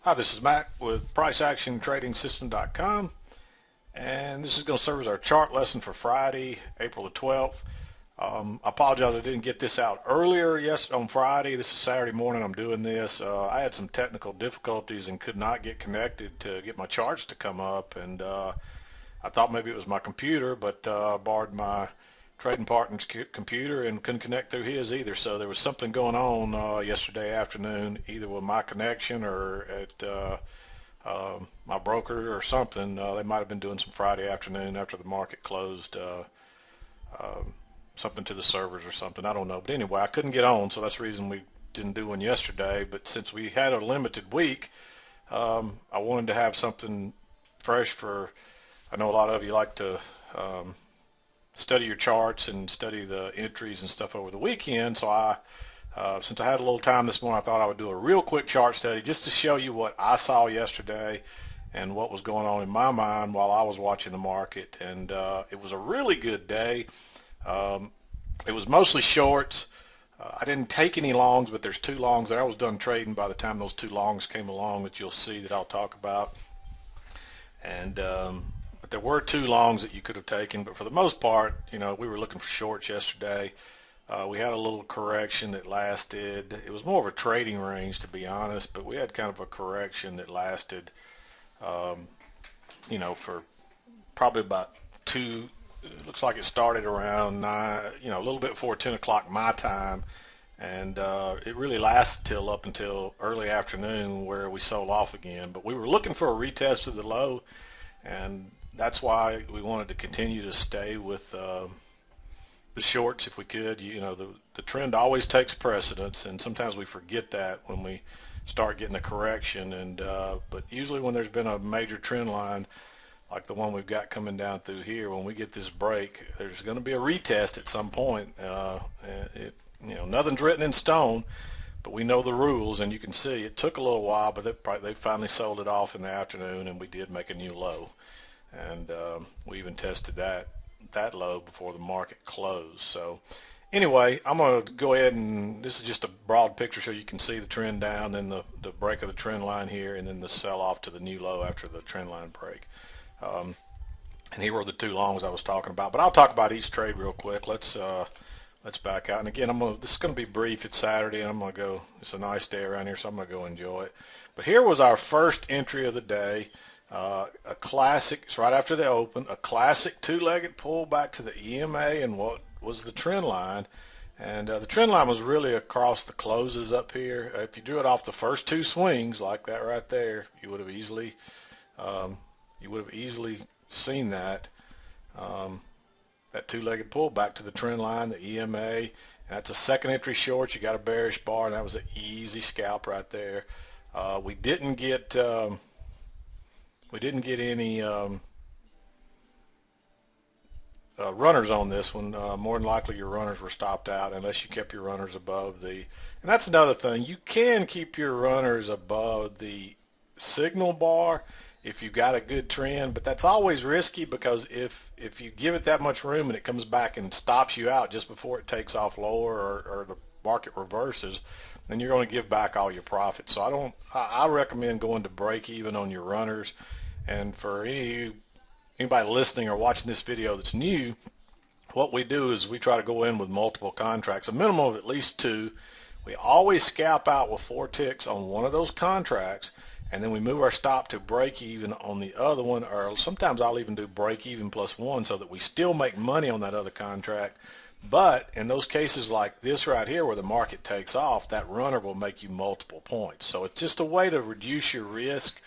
Hi, this is Mac with PriceActionTradingSystem.com, and this is going to serve as our chart lesson for Friday, April the 12th. I apologize I didn't get this out earlier on Friday. This is Saturday morning I'm doing this. I had some technical difficulties and could not get connected to get my charts to come up, and I thought maybe it was my computer, but borrowed my trading partner's computer and couldn't connect through his either. So there was something going on yesterday afternoon, either with my connection or at my broker or something. They might have been doing some Friday afternoon after the market closed, something to the servers or something. I don't know. But anyway, I couldn't get on, so that's the reason we didn't do one yesterday. But since we had a limited week, I wanted to have something fresh for, I know a lot of you like to study your charts and study the entries and stuff over the weekend. So since I had a little time this morning, I thought I would do a real quick chart study just to show you what I saw yesterday and what was going on in my mind while I was watching the market. And it was a really good day. It was mostly shorts. I didn't take any longs, but there's two longs there. I was done trading by the time those two longs came along that you'll see that I'll talk about. And but there were two longs that you could have taken, but for the most part, you know, we were looking for shorts yesterday. We had a little correction that lasted. It was more of a trading range, to be honest, but we had kind of a correction that lasted, um, you know, for probably about two. It looks like it started around 9, you know, a little bit before 10 o'clock my time, and it really lasted till up until early afternoon where we sold off again. But we were looking for a retest of the low, and that's why we wanted to continue to stay with the shorts if we could. You know, the trend always takes precedence, and sometimes we forget that when we start getting a correction. And but usually when there's been a major trend line like the one we've got coming down through here, when we get this break, there's going to be a retest at some point. You know, nothing's written in stone, but we know the rules, and you can see it took a little while, but they finally sold it off in the afternoon, and we did make a new low. And we even tested that low before the market closed. So anyway, I'm going to go ahead, and this is just a broad picture so you can see the trend down, then the break of the trend line here, and then the sell off to the new low after the trend line break. And here were the two longs I was talking about, but I'll talk about each trade real quick. Let's back out. And again, this is going to be brief. It's Saturday, and I'm going to go. It's a nice day around here, so I'm going to go enjoy it. But here was our first entry of the day. A classic, it's right after the open, a classic two-legged pull back to the EMA and what was the trend line. And the trend line was really across the closes up here. If you drew it off the first two swings like that right there, you would have easily seen that. That two-legged pull back to the trend line, the EMA, and that's a second entry short. You got a bearish bar, and that was an easy scalp right there. We didn't get any runners on this one. More than likely your runners were stopped out unless you kept your runners above the, and that's another thing. You can keep your runners above the signal bar if you've got a good trend, but that's always risky because if you give it that much room and it comes back and stops you out just before it takes off lower or the market reverses, then you're going to give back all your profits. So I recommend going to break even on your runners. And for anybody listening or watching this video that's new, what we do is we try to go in with multiple contracts, a minimum of at least two. We always scalp out with 4 ticks on one of those contracts, and then we move our stop to break even on the other one, or sometimes I'll even do break even plus 1 so that we still make money on that other contract. But in those cases like this right here where the market takes off, that runner will make you multiple points. So it's just a way to reduce your risk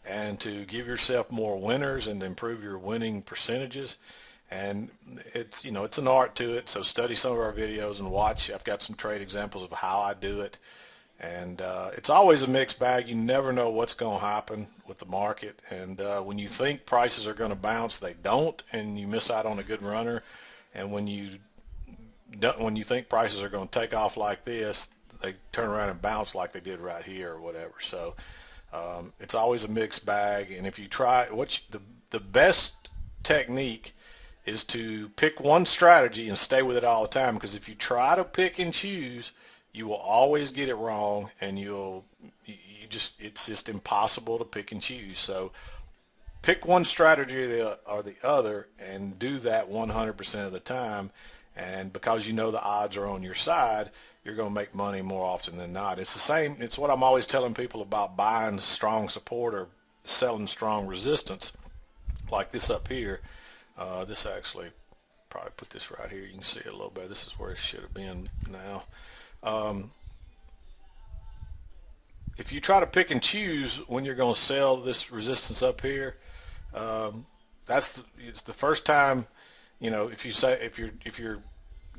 and to give yourself more winners and to improve your winning percentages. And it's, you know, it's an art to it, so study some of our videos and watch. I've got some trade examples of how I do it. And it's always a mixed bag. You never know what's going to happen with the market. And when you think prices are going to bounce, they don't, and you miss out on a good runner. And when you think prices are going to take off like this, they turn around and bounce like they did right here or whatever. So it's always a mixed bag. And if you try, the best technique is to pick one strategy and stay with it all the time, because if you try to pick and choose, you will always get it wrong, and you it's just impossible to pick and choose. So pick one strategy or the other and do that 100% of the time. And because you know the odds are on your side, you're going to make money more often than not. It's the same. It's what I'm always telling people about buying strong support or selling strong resistance, like this up here. This actually, probably put this right here. You can see it a little bit. This is where it should have been now. If you try to pick and choose when you're going to sell this resistance up here, it's the first time. You know, if you're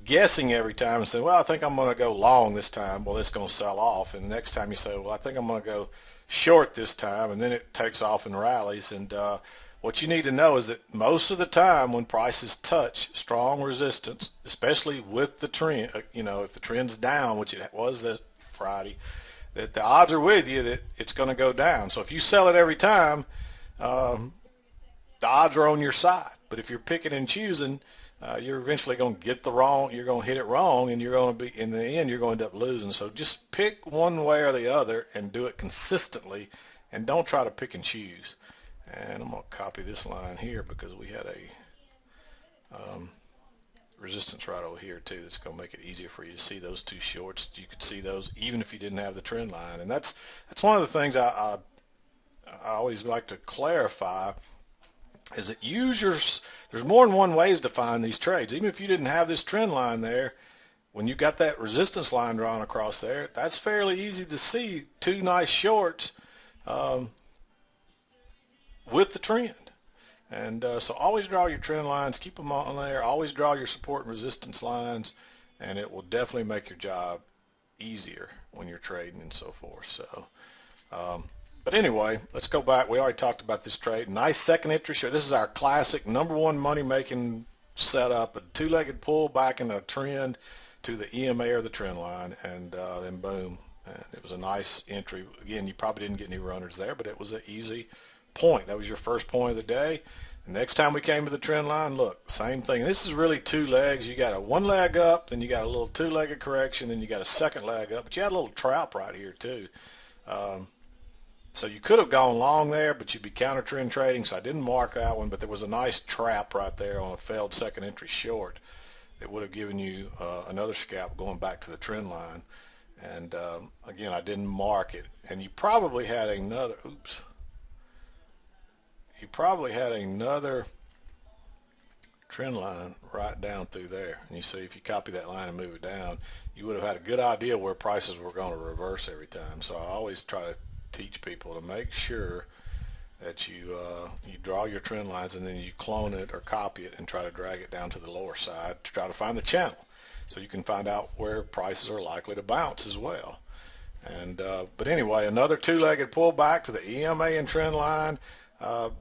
guessing every time and say, well, I think I'm going to go long this time, well, it's going to sell off. And the next time you say, well, I think I'm going to go short this time, and then it takes off and rallies. And what you need to know is that most of the time when prices touch strong resistance, especially with the trend, you know, if the trend's down, which it was this Friday, that the odds are with you that it's going to go down. So if you sell it every time, the odds are on your side. But if you're picking and choosing, you're eventually going to get you're going to hit it wrong, and you're going to be, in the end, you're going to end up losing. So just pick one way or the other and do it consistently, and don't try to pick and choose. And I'm going to copy this line here because we had a resistance right over here too. That's going to make it easier for you to see those two shorts. You could see those even if you didn't have the trend line. And that's one of the things I always like to clarify, is that there's more than one ways to find these trades. Even if you didn't have this trend line there, when you got that resistance line drawn across there, that's fairly easy to see two nice shorts with the trend. And so always draw your trend lines, keep them on there, always draw your support and resistance lines, and it will definitely make your job easier when you're trading and so forth. So but anyway, let's go back. We already talked about this trade. Nice second entry short. This is our classic #1 money-making setup, a two-legged pull back in a trend to the EMA or the trend line, and then boom. And it was a nice entry. Again, you probably didn't get any runners there, but it was an easy point. That was your first point of the day. The next time we came to the trend line, look, same thing. This is really two legs. You got a one leg up, then you got a little two-legged correction, then you got a second leg up, but you had a little trap right here too. So you could have gone long there, but you'd be counter trend trading, so I didn't mark that one, but there was a nice trap right there on a failed second entry short that would have given you another scalp going back to the trend line. And again, I didn't mark it. And you probably had another, you probably had another trend line right down through there. And you see, if you copy that line and move it down, you would have had a good idea where prices were going to reverse every time. So I always try to teach people to make sure that you draw your trend lines, and then you clone it or copy it and try to drag it down to the lower side to try to find the channel, so you can find out where prices are likely to bounce as well. And but anyway, another two-legged pullback to the EMA and trend line.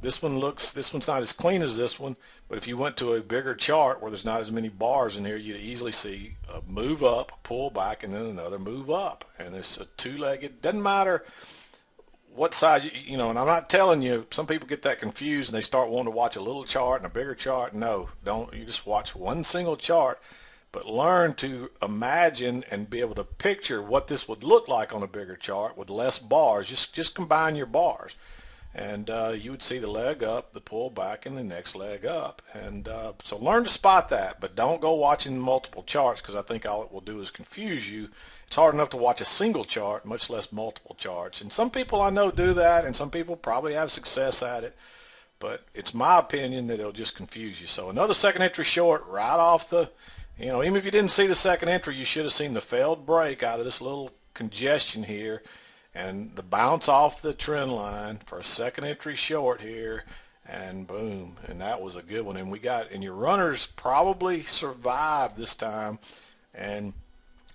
This one's not as clean as this one, but if you went to a bigger chart where there's not as many bars in here, you'd easily see a move up, a pull back, and then another move up. And it's a two-legged. Doesn't matter what size, you know, and I'm not telling you, some people get that confused and they start wanting to watch a little chart and a bigger chart. No, don't. You just watch one single chart, but learn to imagine and be able to picture what this would look like on a bigger chart with less bars. Just combine your bars, and you would see the leg up, the pull back, and the next leg up. And so learn to spot that, but don't go watching multiple charts, because I think all it will do is confuse you. It's hard enough to watch a single chart, much less multiple charts. And some people I know do that, and some people probably have success at it, but it's my opinion that it'll just confuse you. So another second entry short right off the, you know, even if you didn't see the second entry, you should have seen the failed break out of this little congestion here, and the bounce off the trend line for a second entry short here, and boom, and that was a good one. And we got, and your runners probably survived this time, and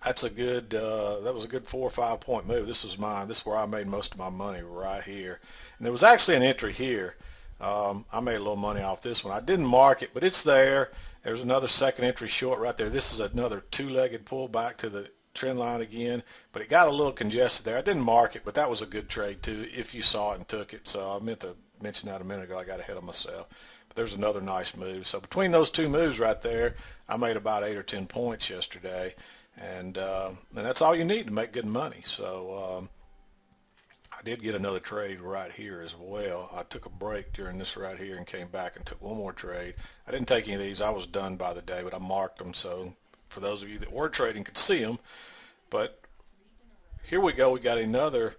that's a good, that was a good 4 or 5 point move. This was mine. This is where I made most of my money, right here. And there was actually an entry here. I made a little money off this one. I didn't mark it, but it's there. There's another second entry short right there. This is another two-legged pullback to the trend line again, but it got a little congested there. I didn't mark it, but that was a good trade too if you saw it and took it. So I meant to mention that a minute ago. I got ahead of myself. But there's another nice move. So between those two moves right there, I made about 8 or 10 points yesterday. And that's all you need to make good money. So I did get another trade right here as well. I took a break during this right here and came back and took one more trade. I didn't take any of these. I was done by the day, but I marked them so for those of you that were trading could see them. But here we go. We got another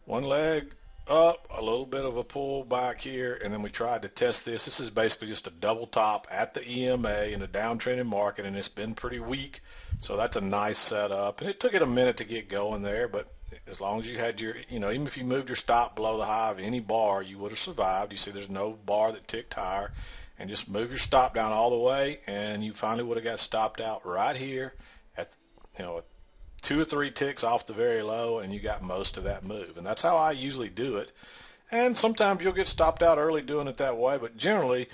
one leg up, a little bit of a pull back here, and then we tried to test this. This is basically just a double top at the EMA in a downtrending market, and it's been pretty weak. So that's a nice setup. And it took it a minute to get going there, but as long as you had your, even if you moved your stop below the high of any bar, you would have survived. You see there's no bar that ticked higher. And just move your stop down all the way, and you finally would have got stopped out right here at, 2 or 3 ticks off the very low, and you got most of that move. And that's how I usually do it. And sometimes you'll get stopped out early doing it that way, but generally,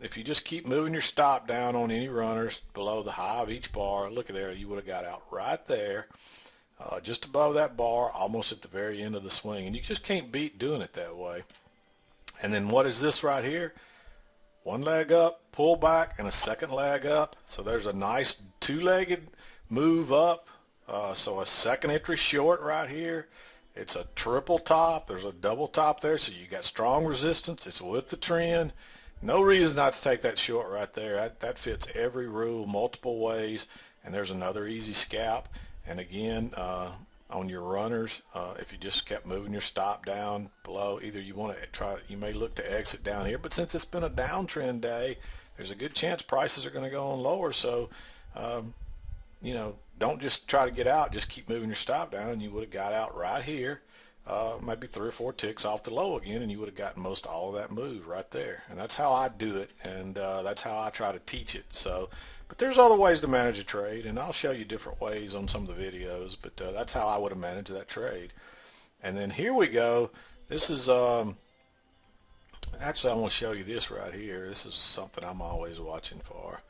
if you just keep moving your stop down on any runners below the high of each bar, look at there, you would have got out right there, just above that bar, almost at the very end of the swing. And you just can't beat doing it that way. And then what is this right here? One leg up, pull back, and a second leg up. So there's a nice two-legged move up. So a second entry short right here. It's a triple top. There's a double top there. So you got strong resistance. It's with the trend. No reason not to take that short right there. That fits every rule multiple ways. And there's another easy scalp. And again, on your runners, if you just kept moving your stop down below, either you may look to exit down here, but since it's been a downtrend day, there's a good chance prices are going to go on lower. So, don't just try to get out, just keep moving your stop down, and you would have got out right here, maybe 3 or 4 ticks off the low again, and you would have gotten most all of that move right there. And that's how I do it, and that's how I try to teach it. So, but there's other ways to manage a trade, and I'll show you different ways on some of the videos, but that's how I would have managed that trade. And then here we go. This is, actually I want to show you this right here. This is something I'm always watching for.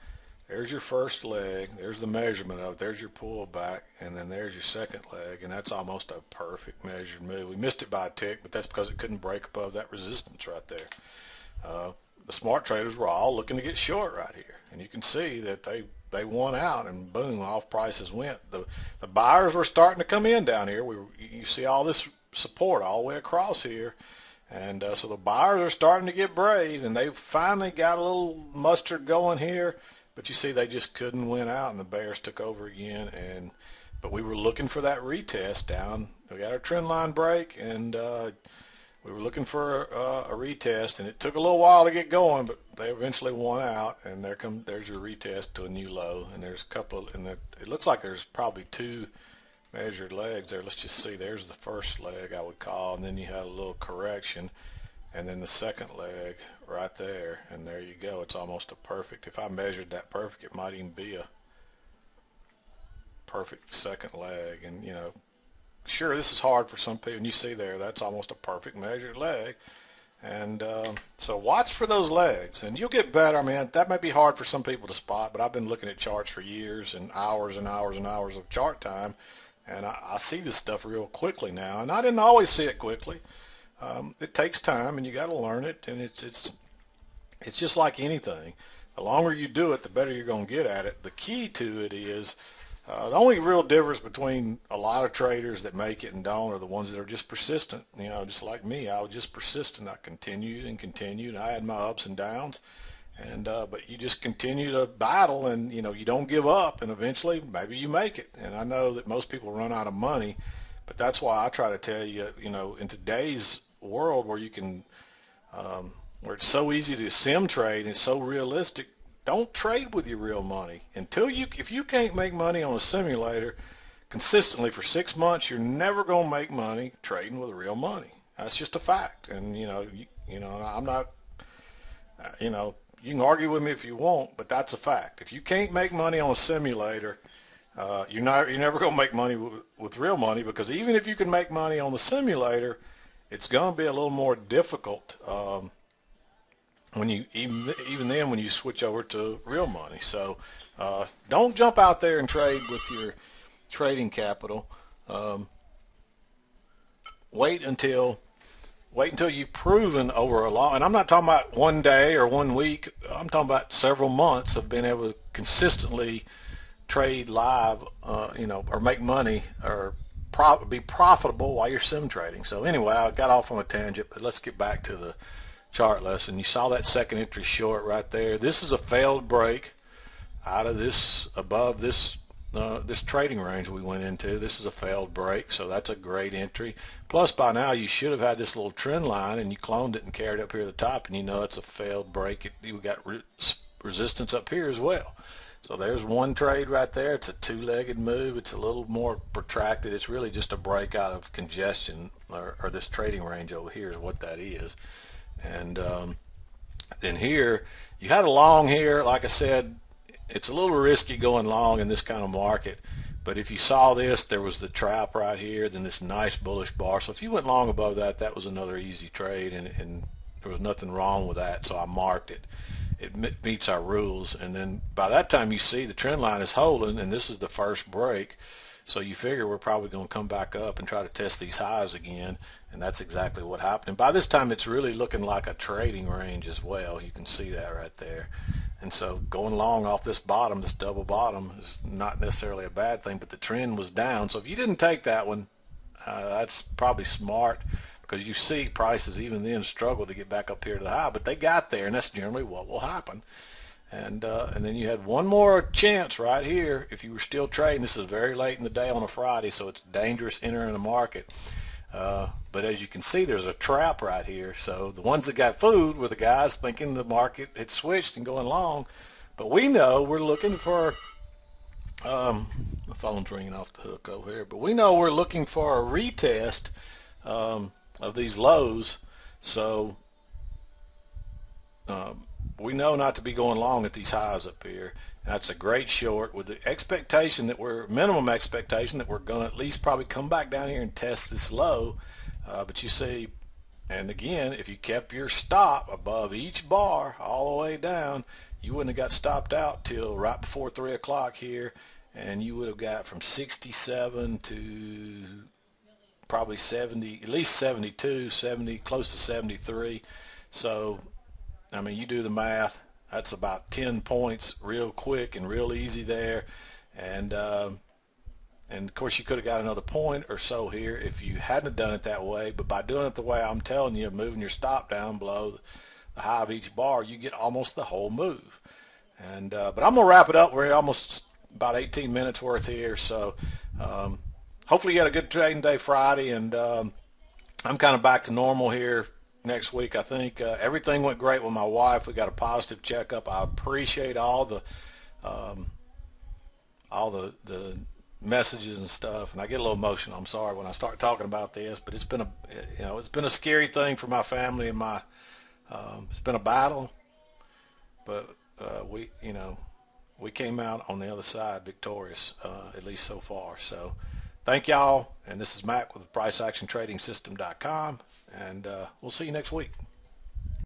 There's your first leg, there's the measurement of it, there's your pullback, and then there's your second leg, and that's almost a perfect measured move. We missed it by a tick, but that's because it couldn't break above that resistance right there. The smart traders were all looking to get short right here, and you can see that they won out, and boom, off prices went. The buyers were starting to come in down here. You see all this support all the way across here, and so the buyers are starting to get brave, and they finally got a little mustard going here. But you see they just couldn't win out, and the bears took over again. But we were looking for that retest down. We got our trend line break, and we were looking for a retest, and it took a little while to get going, but they eventually won out. And there's your retest to a new low. And there's a couple, and it looks like there's probably 2 measured legs there. Let's just see. There's the first leg I would call, and then you had a little correction. And then the second leg right there, and there you go. It's almost a perfect. If I measured that perfect, it might even be a perfect second leg. And sure, this is hard for some people. And you see there, that's almost a perfect measured leg. And so watch for those legs, and you'll get better. I mean, that might be hard for some people to spot, but I've been looking at charts for years and hours and hours and hours of chart time, and I see this stuff real quickly now. And I didn't always see it quickly. It takes time, and you got to learn it, and it's just like anything. The longer you do it, the better you're going to get at it. The key to it is the only real difference between a lot of traders that make it and don't are the ones that are just persistent. Just like me, I was just persistent. I continued and continued. I had my ups and downs, and but you just continue to battle, and you don't give up, and eventually maybe you make it. And I know that most people run out of money, but that's why I try to tell you, in today's world where you can, where it's so easy to sim trade and it's so realistic, don't trade with your real money if you can't make money on a simulator consistently for 6 months, you're never going to make money trading with real money. That's just a fact. And I'm not, you can argue with me if you want, but that's a fact. If you can't make money on a simulator, you're never going to make money with real money, because even if you can make money on the simulator, it's going to be a little more difficult when you even then when you switch over to real money. So don't jump out there and trade with your trading capital. Wait until you've proven over a long, and I'm not talking about one day or 1 week, I'm talking about several months of being able to consistently trade live, or make money, or be profitable while you're sim trading. So anyway, I got off on a tangent, but let's get back to the chart lesson. You saw that second entry short right there. This is a failed break out of this, above this this trading range we went into. This is a failed break, so that's a great entry. Plus, by now you should have had this little trend line, and you cloned it and carried it up here at the top, and you know it's a failed break. You got resistance up here as well. So there's one trade right there. It's a two-legged move. It's a little more protracted. It's really just a break out of congestion, or this trading range over here is what that is. And then here, you had a long here. Like I said, it's a little risky going long in this kind of market, but if you saw this, there was the trap right here, then this nice bullish bar. So if you went long above that, that was another easy trade, and there was nothing wrong with that, so I marked it. It meets our rules, and then by that time you see the trend line is holding, and this is the first break, so you figure we're probably going to come back up and try to test these highs again, and that's exactly what happened. And by this time it's really looking like a trading range as well. You can see that right there. And so going long off this bottom, this double bottom, is not necessarily a bad thing, but the trend was down. So if you didn't take that one, that's probably smart, because you see prices even then struggle to get back up here to the high, but they got there, and that's generally what will happen. And then you had one more chance right here if you were still trading. This is very late in the day on a Friday, so it's dangerous entering the market. But as you can see, there's a trap right here. So the ones that got food were the guys thinking the market had switched and going long. But we know we're looking for, the phone's ringing off the hook over here, but we know we're looking for a retest of these lows. So we know not to be going long at these highs up here. And that's a great short with the expectation that minimum expectation that we're going to at least probably come back down here and test this low. But you see, and again, if you kept your stop above each bar all the way down, you wouldn't have got stopped out till right before 3 o'clock here, and you would have got from 67 to probably 70, at least 72, 70, close to 73. So, I mean, you do the math. That's about 10 points real quick and real easy there. And of course you could have got another point or so here if you hadn't done it that way, but by doing it the way I'm telling you, moving your stop down below the high of each bar, you get almost the whole move. And but I'm gonna wrap it up. We're almost about 18 minutes worth here, so hopefully you had a good trading day Friday, and I'm kind of back to normal here next week. I think everything went great with my wife. We got a positive checkup. I appreciate all the messages and stuff, and I get a little emotional. I'm sorry when I start talking about this, but it's been a scary thing for my family, and it's been a battle, but we came out on the other side victorious, at least so far. So thank y'all, and this is Mac with PriceActionTradingSystem.com, and we'll see you next week.